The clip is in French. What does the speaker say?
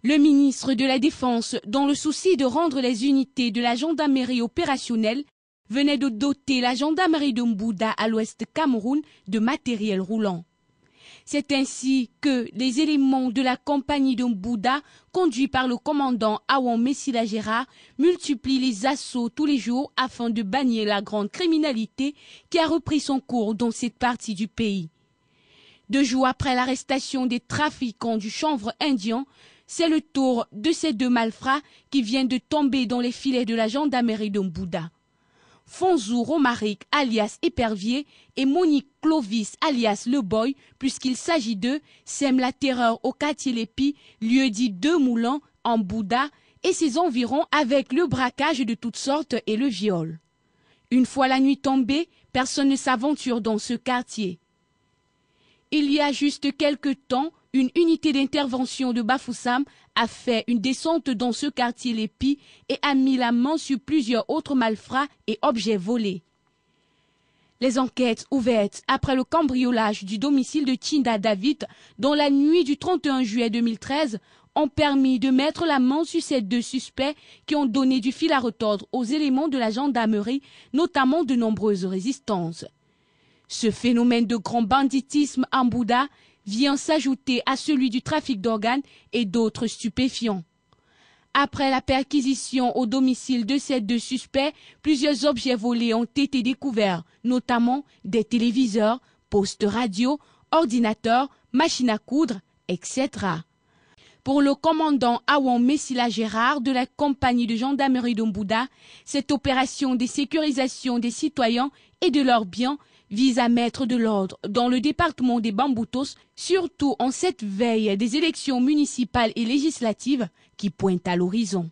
Le ministre de la Défense, dans le souci de rendre les unités de la gendarmerie opérationnelles, venait de doter la gendarmerie de Mbouda à l'ouest Cameroun de matériel roulant. C'est ainsi que les éléments de la compagnie de Mbouda, conduits par le commandant Awan Messila Gérard, multiplient les assauts tous les jours afin de bannir la grande criminalité qui a repris son cours dans cette partie du pays. 2 jours après l'arrestation des trafiquants du chanvre indien, c'est le tour de ces 2 malfrats qui viennent de tomber dans les filets de la gendarmerie de Mbouda. Fonzou Romaric alias Épervier et Monique Clovis alias Le Boy, puisqu'il s'agit d'eux, sèment la terreur au quartier Lépi, lieu dit 2 Moulins, en Mbouda, et ses environs avec le braquage de toutes sortes et le viol. Une fois la nuit tombée, personne ne s'aventure dans ce quartier. Il y a juste quelque temps, une unité d'intervention de Bafoussam a fait une descente dans ce quartier Lépi et a mis la main sur plusieurs autres malfrats et objets volés. Les enquêtes ouvertes après le cambriolage du domicile de Tchinda David dans la nuit du 31 juillet 2013 ont permis de mettre la main sur ces 2 suspects qui ont donné du fil à retordre aux éléments de la gendarmerie, notamment de nombreuses résistances. Ce phénomène de grand banditisme en Mbouda vient s'ajouter à celui du trafic d'organes et d'autres stupéfiants. Après la perquisition au domicile de ces 2 suspects, plusieurs objets volés ont été découverts, notamment des téléviseurs, postes radio, ordinateurs, machines à coudre, etc. Pour le commandant Awan Messila Gérard de la compagnie de gendarmerie de Mbouda, cette opération de sécurisation des citoyens et de leurs biens vise à mettre de l'ordre dans le département des Bamboutos, surtout en cette veille des élections municipales et législatives qui pointent à l'horizon.